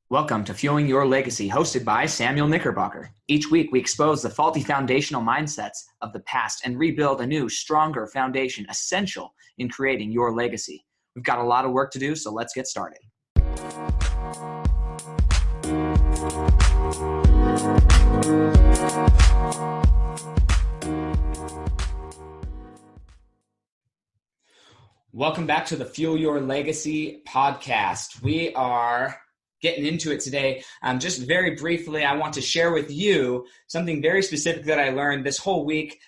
Welcome to Fueling Your Legacy, hosted by Samuel Knickerbocker. Each week, we expose the faulty foundational mindsets of the past and rebuild a new, stronger foundation essential in creating your legacy. We've got a lot of work to do, so let's get started. Welcome back to the Fuel Your Legacy podcast. We are getting into it today. Just very briefly, I want to share with you something very specific that I learned this whole week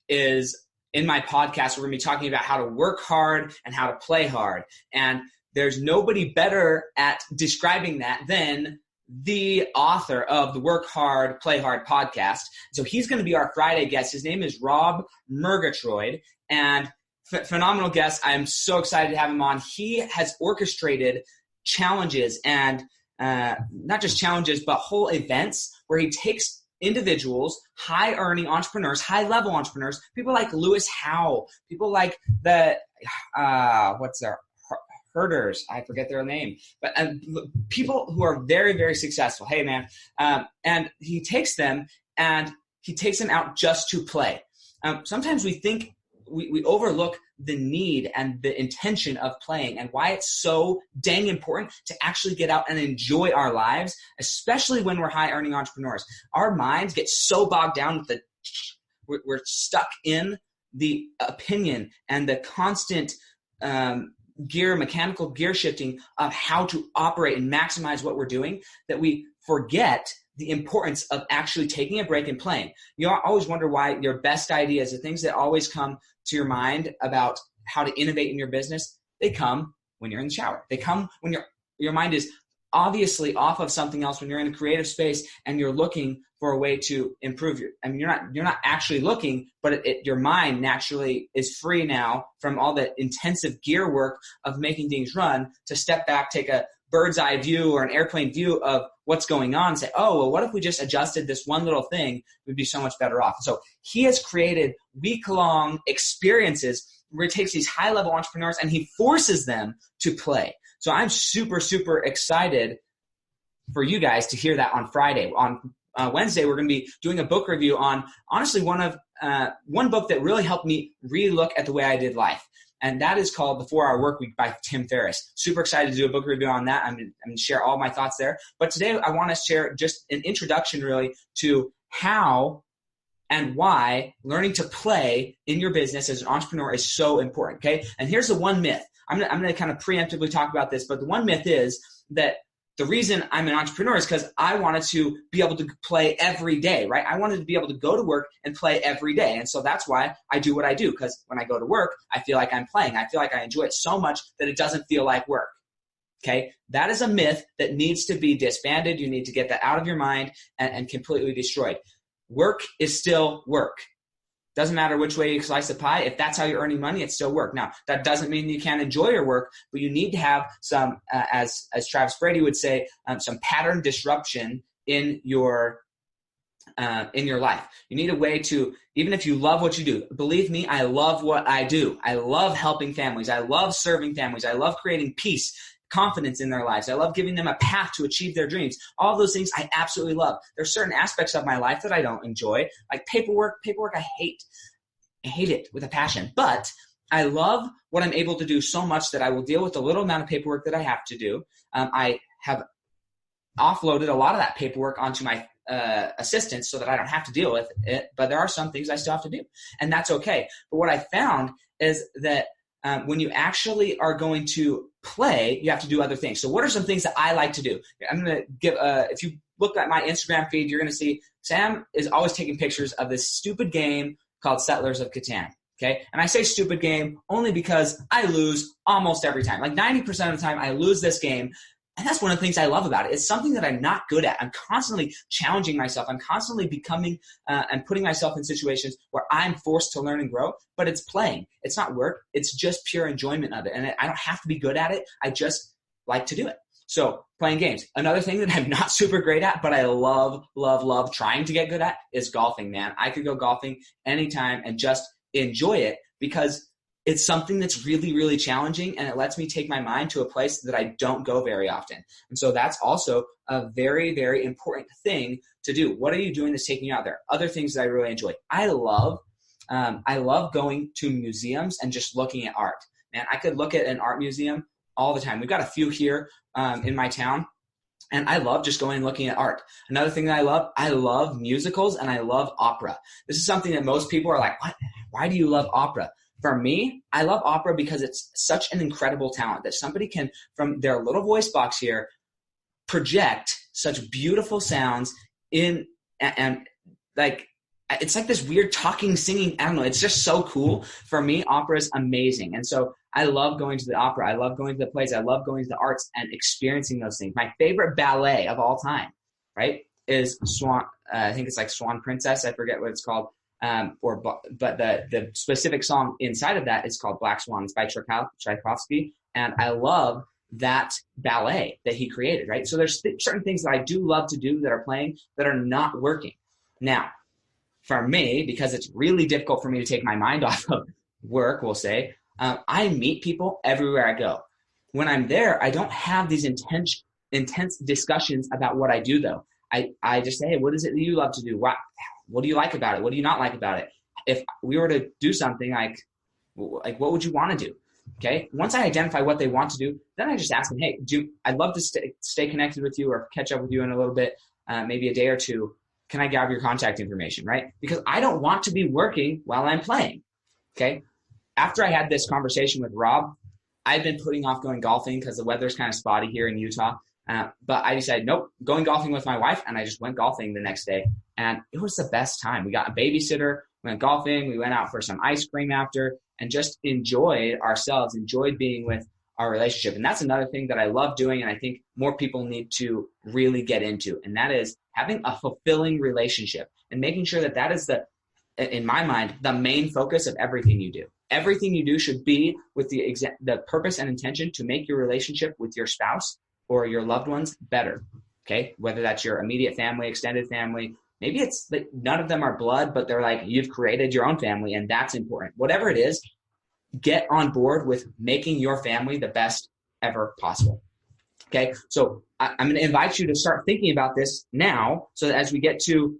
is in my podcast. We're going to be talking about how to work hard and how to play hard. And there's nobody better at describing that than the author of the Work Hard, Play Hard podcast. So he's going to be our Friday guest. His name is Rob Mirgatroyd, and phenomenal guest. I'm so excited to have him on. He has orchestrated challenges and not just challenges, but whole events where he takes individuals, high-earning entrepreneurs, high-level entrepreneurs, people like Lewis Howell, people like the herders, I forget their name, but people who are very, very successful. Hey, man, and he takes them out just to play. Sometimes we think we overlook the need and the intention of playing and why it's so dang important to actually get out and enjoy our lives, especially when we're high-earning entrepreneurs. Our minds get so bogged down with we're stuck in the opinion and the constant mechanical gear shifting of how to operate and maximize what we're doing that we forget the importance of actually taking a break and playing. You always wonder why your best ideas, the things that always come to your mind about how to innovate in your business, they come when you're in the shower. They come when your mind is obviously off of something else, when you're in a creative space and you're looking for a way to improve you're not actually looking, but your mind naturally is free now from all the intensive gear work of making things run to step back, take a bird's eye view or an airplane view of what's going on and say, oh, well, what if we just adjusted this one little thing? We'd be so much better off. So he has created week-long experiences where he takes these high-level entrepreneurs and he forces them to play. So I'm super, super excited for you guys to hear that on Friday. On Wednesday, we're going to be doing a book review on, honestly, one book that really helped me relook at the way I did life. And that is called The 4-Hour Workweek by Tim Ferris. Super excited to do a book review on that. I'm going to share all my thoughts there. But today I want to share just an introduction really to how and why learning to play in your business as an entrepreneur is so important, okay? And here's the one myth. I'm going to kind of preemptively talk about this, but the one myth is that the reason I'm an entrepreneur is because I wanted to be able to play every day, right? I wanted to be able to go to work and play every day. And so that's why I do what I do, because when I go to work, I feel like I'm playing. I feel like I enjoy it so much that it doesn't feel like work, okay? That is a myth that needs to be disbanded. You need to get that out of your mind and completely destroyed. Work is still work. Doesn't matter which way you slice the pie. If that's how you're earning money, it's still work. Now, that doesn't mean you can't enjoy your work, but you need to have some, as Travis Brady would say, some pattern disruption in your life. You need a way to, even if you love what you do, believe me, I love what I do. I love helping families. I love serving families. I love creating peace, confidence in their lives. I love giving them a path to achieve their dreams. All of those things I absolutely love. There's certain aspects of my life that I don't enjoy, like paperwork. Paperwork I hate. I hate it with a passion. But I love what I'm able to do so much that I will deal with the little amount of paperwork that I have to do. I have offloaded a lot of that paperwork onto my assistants so that I don't have to deal with it. But there are some things I still have to do, and that's okay. But what I found is that when you actually are going to play, you have to do other things. So what are some things that I like to do? I'm going to give, if you look at my Instagram feed, you're going to see Sam is always taking pictures of this stupid game called Settlers of Catan. Okay. And I say stupid game only because I lose almost every time. Like 90% of the time I lose this game. And that's one of the things I love about it. It's something that I'm not good at. I'm constantly challenging myself. I'm constantly becoming and putting myself in situations where I'm forced to learn and grow, but it's playing. It's not work. It's just pure enjoyment of it. And I don't have to be good at it. I just like to do it. So playing games. Another thing that I'm not super great at, but I love, love, love trying to get good at is golfing, man. I could go golfing anytime and just enjoy it because it's something that's really, really challenging, and it lets me take my mind to a place that I don't go very often. And so that's also a very, very important thing to do. What are you doing that's taking you out there? Other things that I really enjoy. I love going to museums and just looking at art. Man, I could look at an art museum all the time. We've got a few here in my town, and I love just going and looking at art. Another thing that I love musicals, and I love opera. This is something that most people are like, what? Why do you love opera? For me, I love opera because it's such an incredible talent that somebody can, from their little voice box here, project such beautiful sounds in, and like, it's like this weird talking, singing, I don't know, it's just so cool. For me, opera is amazing. And so I love going to the opera. I love going to the plays. I love going to the arts and experiencing those things. My favorite ballet of all time, right, is Swan. I think it's like Swan Princess. I forget what it's called. But the specific song inside of that is called Black Swan. It's by Tchaikovsky, and I love that ballet that he created, right? So there's certain things that I do love to do that are playing that are not working. Now, for me, because it's really difficult for me to take my mind off of work, we'll say, I meet people everywhere I go. When I'm there, I don't have these intense discussions about what I do, though. I just say, hey, what is it that you love to do? What do you like about it? What do you not like about it? If we were to do something like what would you want to do? Okay. Once I identify what they want to do, then I just ask them, hey, I'd love to stay connected with you or catch up with you in a little bit, maybe a day or two. Can I grab your contact information, right? Because I don't want to be working while I'm playing. Okay. After I had this conversation with Rob, I've been putting off going golfing because the weather's kind of spotty here in Utah. But I decided, nope, going golfing with my wife, and I just went golfing the next day. And it was the best time. We got a babysitter, we went golfing, we went out for some ice cream after, and just enjoyed ourselves, enjoyed being with our relationship. And that's another thing that I love doing, and I think more people need to really get into, and that is having a fulfilling relationship and making sure that is in my mind, the main focus of everything you do. Everything you do should be with the purpose and intention to make your relationship with your spouse or your loved ones better, okay? Whether that's your immediate family, extended family, maybe it's like none of them are blood, but they're like, you've created your own family, and that's important. Whatever it is, get on board with making your family the best ever possible, okay? So I'm going to invite you to start thinking about this now, so that as we get to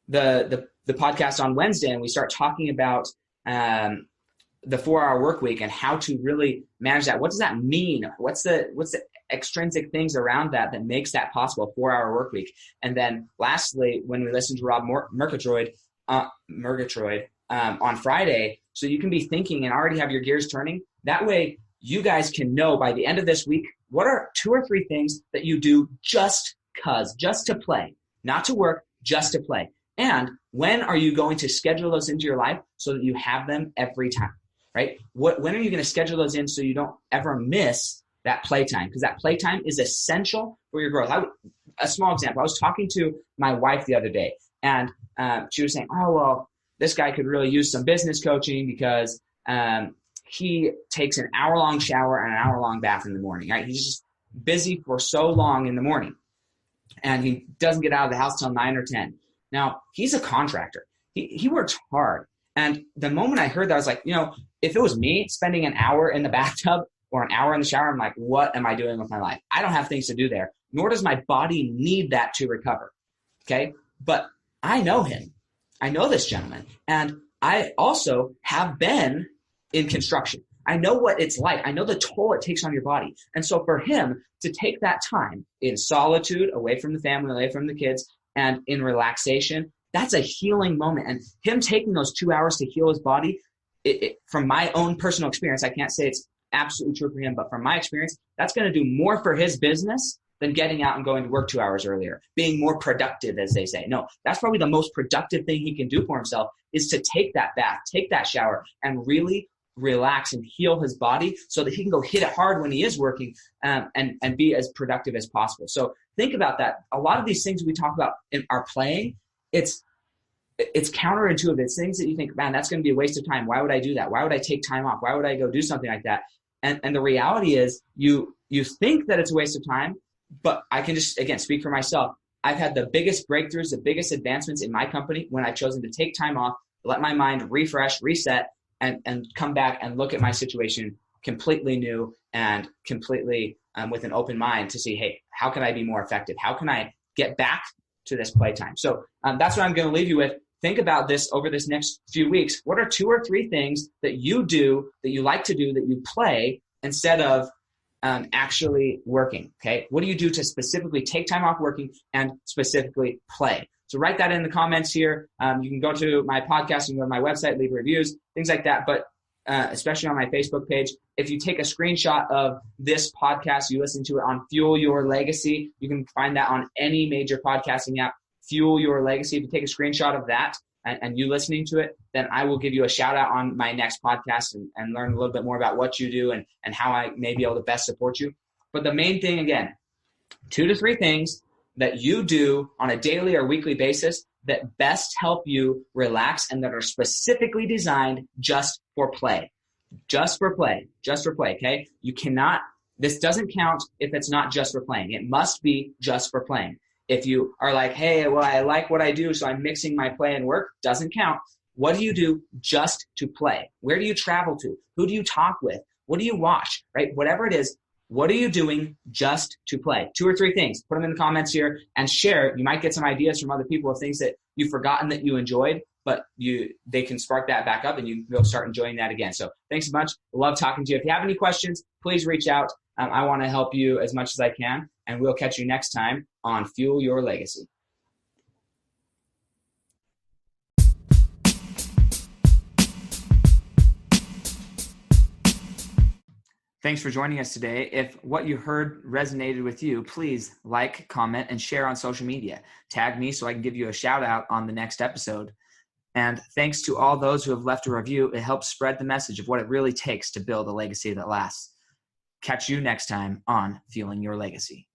the podcast on Wednesday and we start talking about the 4-hour work week and how to really manage that. What does that mean? What's the extrinsic things around that makes that possible, a 4-hour work week? And then lastly, when we listen to Rob Mirgatroyd on Friday, so you can be thinking and already have your gears turning. That way you guys can know by the end of this week, what are 2 or 3 things that you do just to play, not to work, just to play. And when are you going to schedule those into your life so that you have them every time, right? When are you going to schedule those in so you don't ever miss that playtime? Because that playtime is essential for your growth. A small example, I was talking to my wife the other day, and she was saying, oh, well, this guy could really use some business coaching because he takes an hour-long shower and an hour-long bath in the morning, right? He's just busy for so long in the morning, and he doesn't get out of the house till 9 or 10. Now, he's a contractor. He works hard. And the moment I heard that, I was like, if it was me spending an hour in the bathtub or an hour in the shower, I'm like, what am I doing with my life? I don't have things to do there, nor does my body need that to recover, okay? But I know him. I know this gentleman. And I also have been in construction. I know what it's like. I know the toll it takes on your body. And so for him to take that time in solitude, away from the family, away from the kids, and in relaxation, that's a healing moment. And him taking those 2 hours to heal his body, from my own personal experience, I can't say it's absolutely true for him, but from my experience, that's going to do more for his business than getting out and going to work 2 hours earlier, being more productive, as they say. No, that's probably the most productive thing he can do for himself, is to take that bath, take that shower, and really relax and heal his body so that he can go hit it hard when he is working, and be as productive as possible. So think about that. A lot of these things we talk about in our playing, it's counterintuitive. It's things that you think, man, that's going to be a waste of time. Why would I do that? Why would I take time off? Why would I go do something like that? And the reality is you think that it's a waste of time, but I can just, again, speak for myself. I've had the biggest breakthroughs, the biggest advancements in my company when I've chosen to take time off, let my mind refresh, reset, and come back and look at my situation completely new and completely with an open mind to see, hey, how can I be more effective? How can I get back to this playtime? So that's what I'm going to leave you with. Think about this over this next few weeks. What are 2 or 3 things that you do, that you like to do, that you play instead of actually working? Okay. What do you do to specifically take time off working and specifically play? So write that in the comments here. You can go to my podcast, you can go to my website, leave reviews, things like that. But especially on my Facebook page, if you take a screenshot of this podcast, you listen to it on Fuel Your Legacy. You can find that on any major podcasting app. Fuel Your Legacy. If you take a screenshot of that and you listening to it, then I will give you a shout out on my next podcast and learn a little bit more about what you do and how I may be able to best support you. But the main thing, again, 2 to 3 things that you do on a daily or weekly basis that best help you relax and that are specifically designed just for play. Just for play. Just for play, okay? You cannot, this doesn't count if it's not just for playing. It must be just for playing. If you are like, hey, well, I like what I do, so I'm mixing my play and work, doesn't count. What do you do just to play? Where do you travel to? Who do you talk with? What do you watch, right? Whatever it is, what are you doing just to play? 2 or 3 things. Put them in the comments here and share. You might get some ideas from other people of things that you've forgotten that you enjoyed, but they can spark that back up and you will start enjoying that again. So thanks so much. Love talking to you. If you have any questions, please reach out. I want to help you as much as I can, and we'll catch you next time on Fuel Your Legacy. Thanks for joining us today. If what you heard resonated with you, please like, comment, and share on social media. Tag me so I can give you a shout out on the next episode. And thanks to all those who have left a review. It helps spread the message of what it really takes to build a legacy that lasts. Catch you next time on Fueling Your Legacy.